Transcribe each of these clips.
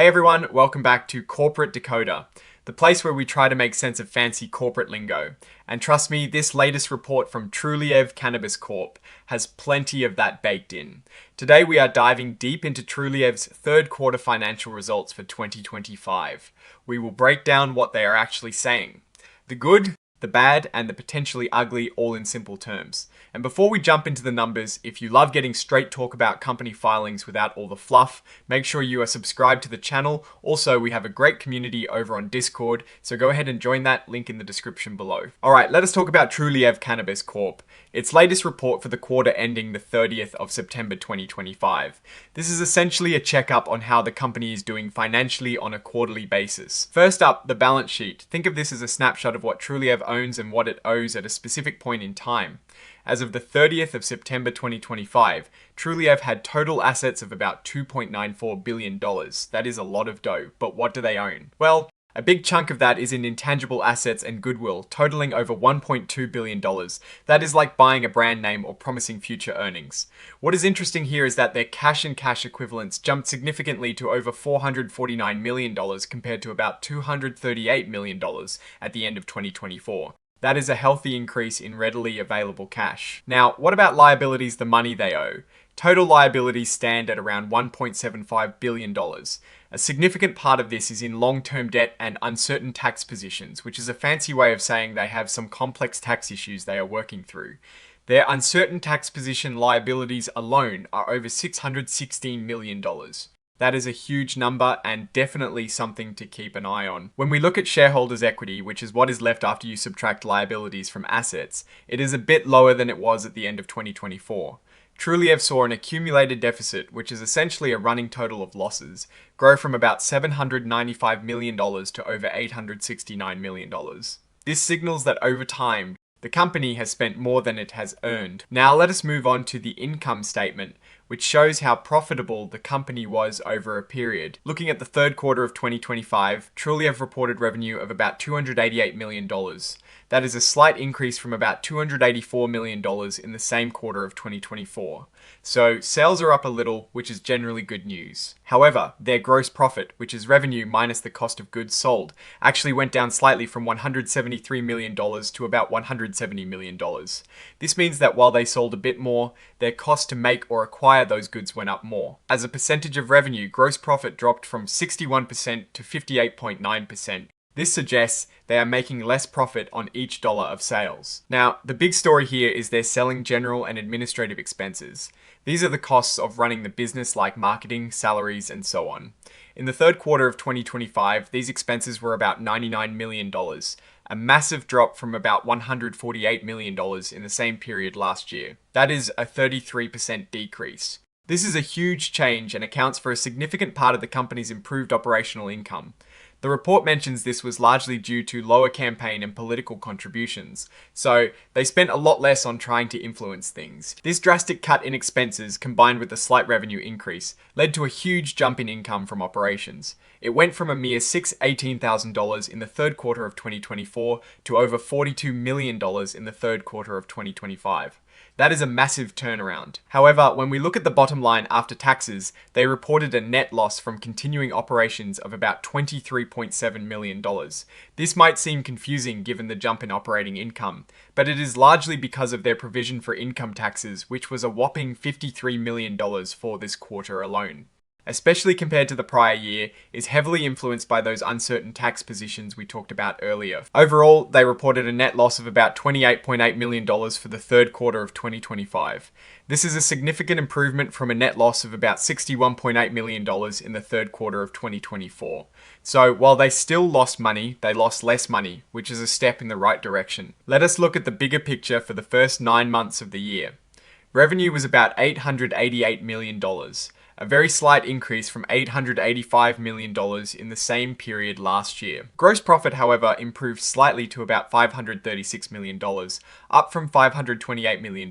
Hey everyone, welcome back to Corporate Decoder, the place where we try to make sense of fancy corporate lingo. And trust me, this latest report from Trulieve Cannabis Corp has plenty of that baked in. Today we are diving deep into Trulieve's third quarter financial results for 2025. We will break down what they are actually saying. The good, the bad, and the potentially ugly, all in simple terms. And before we jump into the numbers, if you love getting straight talk about company filings without all the fluff, make sure you are subscribed to the channel. Also, we have a great community over on Discord, so go ahead and join that, link in the description below. Alright, let us talk about Trulieve Cannabis Corp. Its latest report for the quarter ending the 30th of September 2025. This is essentially a checkup on how the company is doing financially on a quarterly basis. First up, the balance sheet. Think of this as a snapshot of what Trulieve owns and what it owes at a specific point in time. As of the 30th of September 2025, Trulieve had total assets of about $2.94 billion. That is a lot of dough, but what do they own? Well, a big chunk of that is in intangible assets and goodwill, totaling over $1.2 billion. That is like buying a brand name or promising future earnings. What is interesting here is that their cash and cash equivalents jumped significantly to over $449 million compared to about $238 million at the end of 2024. That is a healthy increase in readily available cash. Now, what about liabilities, the money they owe? Total liabilities stand at around $1.75 billion. A significant part of this is in long-term debt and uncertain tax positions, which is a fancy way of saying they have some complex tax issues they are working through. Their uncertain tax position liabilities alone are over $616 million. That is a huge number and definitely something to keep an eye on. When we look at shareholders' equity, which is what is left after you subtract liabilities from assets, it is a bit lower than it was at the end of 2024. Trulieve saw an accumulated deficit, which is essentially a running total of losses, grow from about $795 million to over $869 million. This signals that over time, the company has spent more than it has earned. Now let us move on to the income statement, which shows how profitable the company was over a period. Looking at the third quarter of 2025, Trulieve reported revenue of about $288 million. That is a slight increase from about $284 million in the same quarter of 2024. So sales are up a little, which is generally good news. However, their gross profit, which is revenue minus the cost of goods sold, actually went down slightly from $173 million to about $170 million. This means that while they sold a bit more, their cost to make or acquire those goods went up more. As a percentage of revenue, gross profit dropped from 61% to 58.9%. This suggests they are making less profit on each dollar of sales. Now, the big story here is their selling, general and administrative expenses. These are the costs of running the business like marketing, salaries, and so on. In the third quarter of 2025, these expenses were about $99 million, a massive drop from about $148 million in the same period last year. That is a 33% decrease. This is a huge change and accounts for a significant part of the company's improved operational income. The report mentions this was largely due to lower campaign and political contributions, so they spent a lot less on trying to influence things. This drastic cut in expenses, combined with a slight revenue increase, led to a huge jump in income from operations. It went from a mere $18,000 in the third quarter of 2024 to over $42 million in the third quarter of 2025. That is a massive turnaround. However, when we look at the bottom line after taxes, they reported a net loss from continuing operations of about $23.7 million. This might seem confusing given the jump in operating income, but it is largely because of their provision for income taxes, which was a whopping $53 million for this quarter alone. Especially compared to the prior year, is heavily influenced by those uncertain tax positions we talked about earlier. Overall, they reported a net loss of about $28.8 million for the third quarter of 2025. This is a significant improvement from a net loss of about $61.8 million in the third quarter of 2024. So while they still lost money, they lost less money, which is a step in the right direction. Let us look at the bigger picture for the first 9 months of the year. Revenue was about $888 million. A very slight increase from $885 million in the same period last year. Gross profit, however, improved slightly to about $536 million, up from $528 million.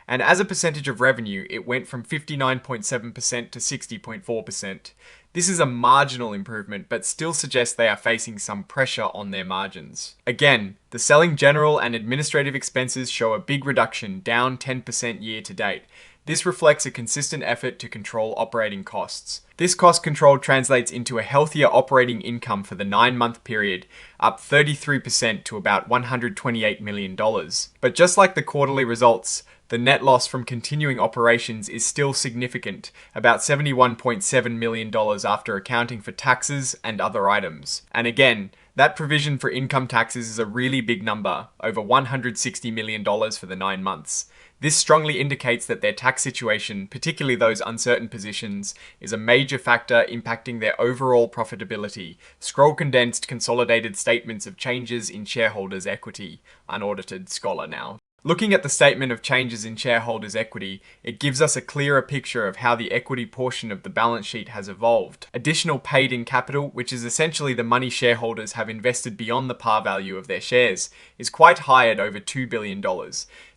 And as a percentage of revenue, it went from 59.7% to 60.4%. This is a marginal improvement, but still suggests they are facing some pressure on their margins. Again, the selling, general and administrative expenses show a big reduction, down 10% year to date. This reflects a consistent effort to control operating costs. This cost control translates into a healthier operating income for the 9-month period, up 33% to about $128 million. But just like the quarterly results, the net loss from continuing operations is still significant, about $71.7 million after accounting for taxes and other items. And again, that provision for income taxes is a really big number, over $160 million for the 9 months. This strongly indicates that their tax situation, particularly those uncertain positions, is a major factor impacting their overall profitability. Scroll condensed consolidated statements of changes in shareholders' equity, unaudited Scholar now. Looking at the statement of changes in shareholders' equity, it gives us a clearer picture of how the equity portion of the balance sheet has evolved. Additional paid-in capital, which is essentially the money shareholders have invested beyond the par value of their shares, is quite high at over $2 billion.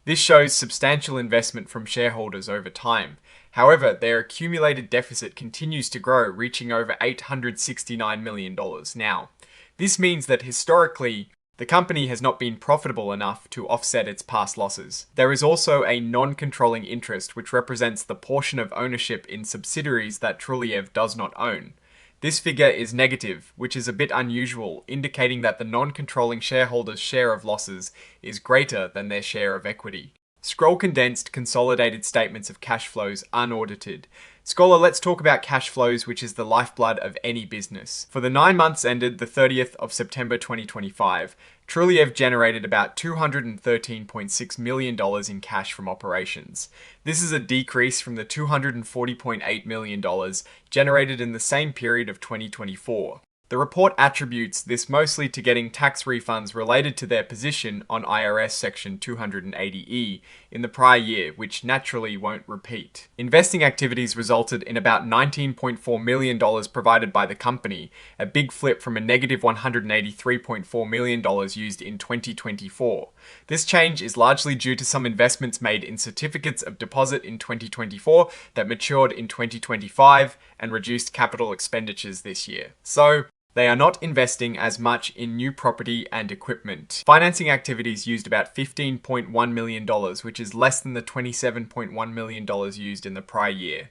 This shows substantial investment from shareholders over time. However, their accumulated deficit continues to grow, reaching over $869 million now. This means that historically, the company has not been profitable enough to offset its past losses. There is also a non-controlling interest, which represents the portion of ownership in subsidiaries that Trulieve does not own. This figure is negative, which is a bit unusual, indicating that the non-controlling shareholders' share of losses is greater than their share of equity. Scroll condensed consolidated statements of cash flows unaudited. Scholar, let's talk about cash flows, which is the lifeblood of any business. For the 9 months ended the 30th of September 2025, Trulieve generated about $213.6 million in cash from operations. This is a decrease from the $240.8 million generated in the same period of 2024. The report attributes this mostly to getting tax refunds related to their position on IRS Section 280E in the prior year, which naturally won't repeat. Investing activities resulted in about $19.4 million provided by the company, a big flip from a negative $183.4 million used in 2024. This change is largely due to some investments made in certificates of deposit in 2024 that matured in 2025 and reduced capital expenditures this year. So, they are not investing as much in new property and equipment. Financing activities used about $15.1 million, which is less than the $27.1 million used in the prior year.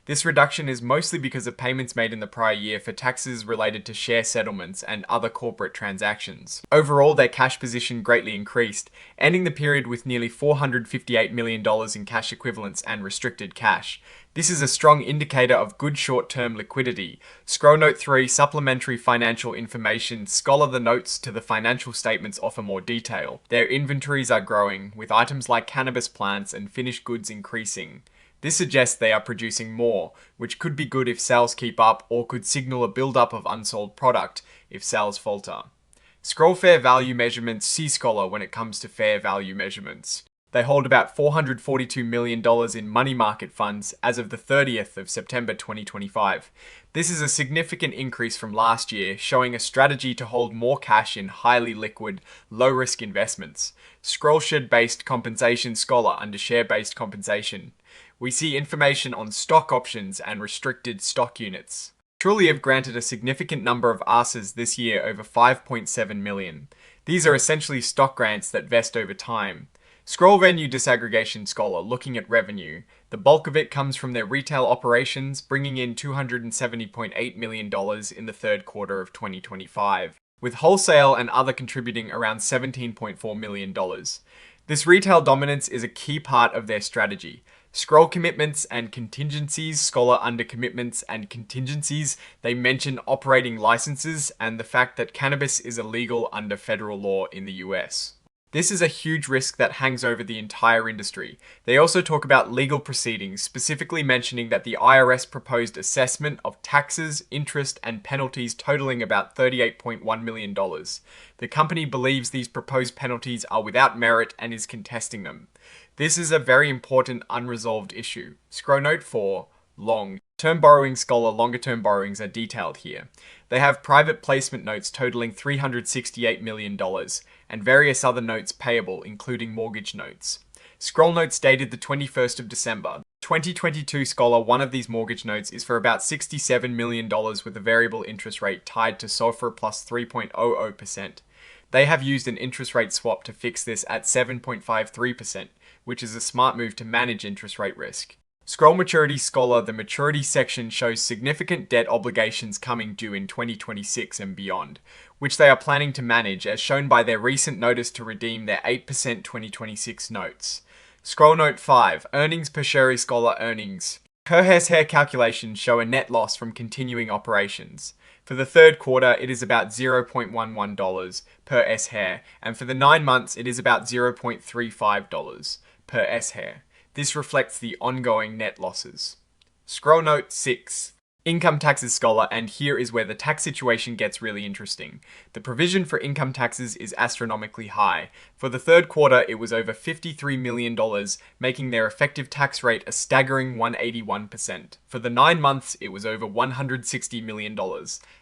This reduction is mostly because of payments made in the prior year for taxes related to share settlements and other corporate transactions. Overall, their cash position greatly increased, ending the period with nearly $458 million in cash equivalents and restricted cash. This is a strong indicator of good short-term liquidity. Scroll note 3, supplementary financial information. Scholar, the notes to the financial statements offer more detail. Their inventories are growing, with items like cannabis plants and finished goods increasing. This suggests they are producing more, which could be good if sales keep up or could signal a build-up of unsold product if sales falter. Scroll fair value measurements. See Scholar when it comes to fair value measurements. They hold about $442 million in money market funds as of the 30th of September 2025. This is a significant increase from last year, showing a strategy to hold more cash in highly liquid, low-risk investments. Scroll share-based compensation. Scholar under share-based compensation. We see information on stock options and restricted stock units. Trulieve granted a significant number of ASAs this year, over 5.7 million. These are essentially stock grants that vest over time. Scroll revenue disaggregation. Scholar looking at revenue. The bulk of it comes from their retail operations, bringing in $270.8 million in the third quarter of 2025, with wholesale and other contributing around $17.4 million. This retail dominance is a key part of their strategy. Scroll commitments and contingencies. Scholar under commitments and contingencies, they mention operating licenses and the fact that cannabis is illegal under federal law in the US. This is a huge risk that hangs over the entire industry. They also talk about legal proceedings, specifically mentioning that the IRS proposed assessment of taxes, interest, and penalties totaling about $38.1 million. The company believes these proposed penalties are without merit and is contesting them. This is a very important unresolved issue. Scroll note 4, long-term borrowing. Scholar longer-term borrowings are detailed here. They have private placement notes totaling $368 million and various other notes payable, including mortgage notes. Scroll notes dated the 21st of December. 2022. Scholar, one of these mortgage notes is for about $67 million with a variable interest rate tied to SOFR plus 3.00%. They have used an interest rate swap to fix this at 7.53%, which is a smart move to manage interest rate risk. Scroll Maturity Scholar, the maturity section shows significant debt obligations coming due in 2026 and beyond, which they are planning to manage as shown by their recent notice to redeem their 8% 2026 notes. Scroll Note 5, Earnings per share Scholar earnings. Per hair calculations show a net loss from continuing operations. For the third quarter, it is about $0.11 per S-hair, and for the 9 months, it is about $0.35 per S-hair. This reflects the ongoing net losses. Scroll Note 6. Income taxes Scholar, and here is where the tax situation gets really interesting. The provision for income taxes is astronomically high. For the third quarter, it was over $53 million, making their effective tax rate a staggering 181%. For the 9 months, it was over $160 million,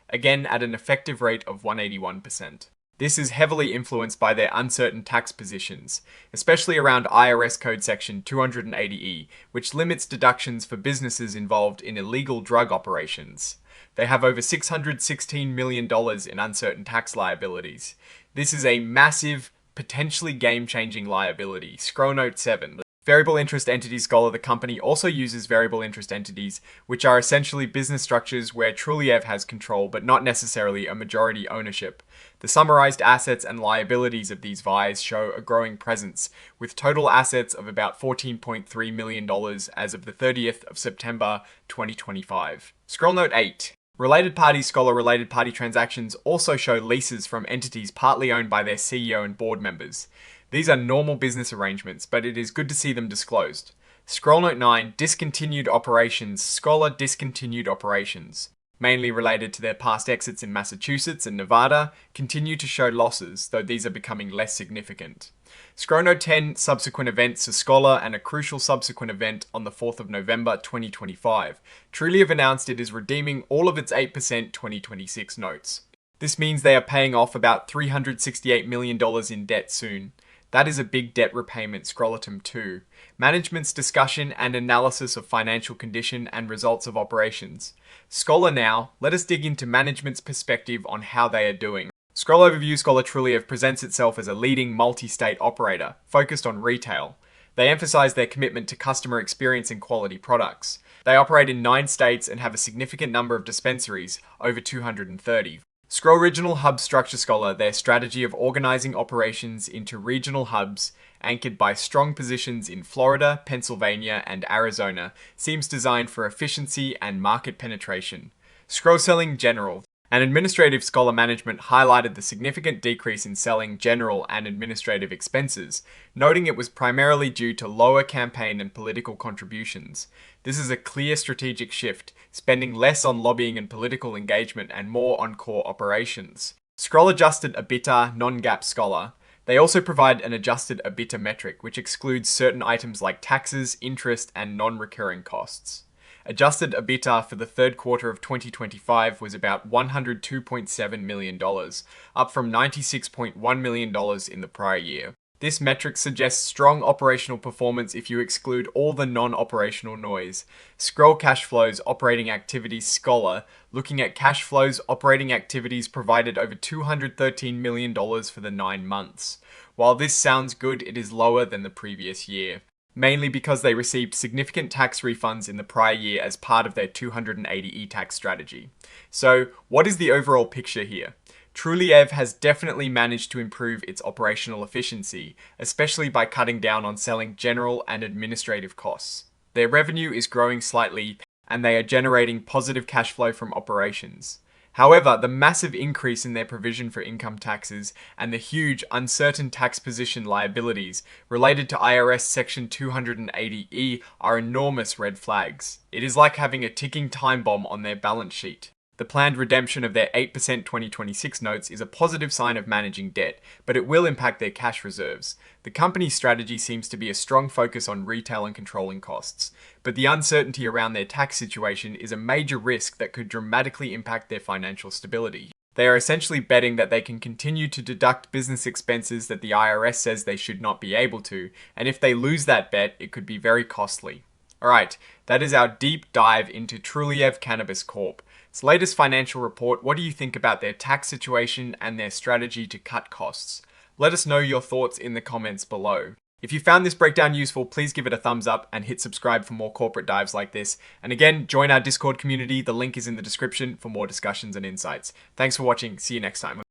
again at an effective rate of 181%. This is heavily influenced by their uncertain tax positions, especially around IRS Code Section 280E, which limits deductions for businesses involved in illegal drug operations. They have over $616 million in uncertain tax liabilities. This is a massive, potentially game-changing liability. Scroll Note 7. Variable interest entities Scholar, the company also uses variable interest entities, which are essentially business structures where Trulieve has control but not necessarily a majority ownership. The summarized assets and liabilities of these VIs show a growing presence, with total assets of about $14.3 million as of the 30th of September 2025. Scroll Note 8. Related party Scholar, related party transactions also show leases from entities partly owned by their CEO and board members. These are normal business arrangements, but it is good to see them disclosed. Scroll Note 9, Discontinued Operations. Scholar discontinued operations, mainly related to their past exits in Massachusetts and Nevada, continue to show losses, though these are becoming less significant. Scroll Note 10, Subsequent Events to Scholar, and a crucial subsequent event on the 4th of November 2025. Trulieve announced it is redeeming all of its 8% 2026 notes. This means they are paying off about $368 million in debt soon. That is a big debt repayment. Scrollatum 2. Management's discussion and analysis of financial condition and results of operations. Scholar now, let us dig into management's perspective on how they are doing. Scroll Overview Scholar Trulieve presents itself as a leading multi-state operator, focused on retail. They emphasize their commitment to customer experience and quality products. They operate in 9 states and have a significant number of dispensaries, over 230. Scroll Regional Hub Structure Scholar, their strategy of organizing operations into regional hubs, anchored by strong positions in Florida, Pennsylvania, and Arizona, seems designed for efficiency and market penetration. Scroll Selling General. An administrative Scholar management highlighted the significant decrease in selling general and administrative expenses, noting it was primarily due to lower campaign and political contributions. This is a clear strategic shift, spending less on lobbying and political engagement and more on core operations. Scroll Adjusted EBITDA Non-GAAP Scholar. They also provide an adjusted EBITDA metric, which excludes certain items like taxes, interest, and non-recurring costs. Adjusted EBITDA for the third quarter of 2025 was about $102.7 million, up from $96.1 million in the prior year. This metric suggests strong operational performance if you exclude all the non-operational noise. Scroll Cash Flows Operating Activities Scholar, looking at cash flows operating activities provided over $213 million for the 9 months. While this sounds good, it is lower than the previous year, mainly because they received significant tax refunds in the prior year as part of their 280E tax strategy. So, what is the overall picture here? Trulieve has definitely managed to improve its operational efficiency, especially by cutting down on selling general and administrative costs. Their revenue is growing slightly, and they are generating positive cash flow from operations. However, the massive increase in their provision for income taxes and the huge uncertain tax position liabilities related to IRS Section 280E are enormous red flags. It is like having a ticking time bomb on their balance sheet. The planned redemption of their 8% 2026 notes is a positive sign of managing debt, but it will impact their cash reserves. The company's strategy seems to be a strong focus on retail and controlling costs, but the uncertainty around their tax situation is a major risk that could dramatically impact their financial stability. They are essentially betting that they can continue to deduct business expenses that the IRS says they should not be able to, and if they lose that bet, it could be very costly. Alright, that is our deep dive into Trulieve Cannabis Corp. Its latest financial report. What do you think about their tax situation and their strategy to cut costs? Let us know your thoughts in the comments below. If you found this breakdown useful, please give it a thumbs up and hit subscribe for more corporate dives like this. And again, join our Discord community. The link is in the description for more discussions and insights. Thanks for watching. See you next time.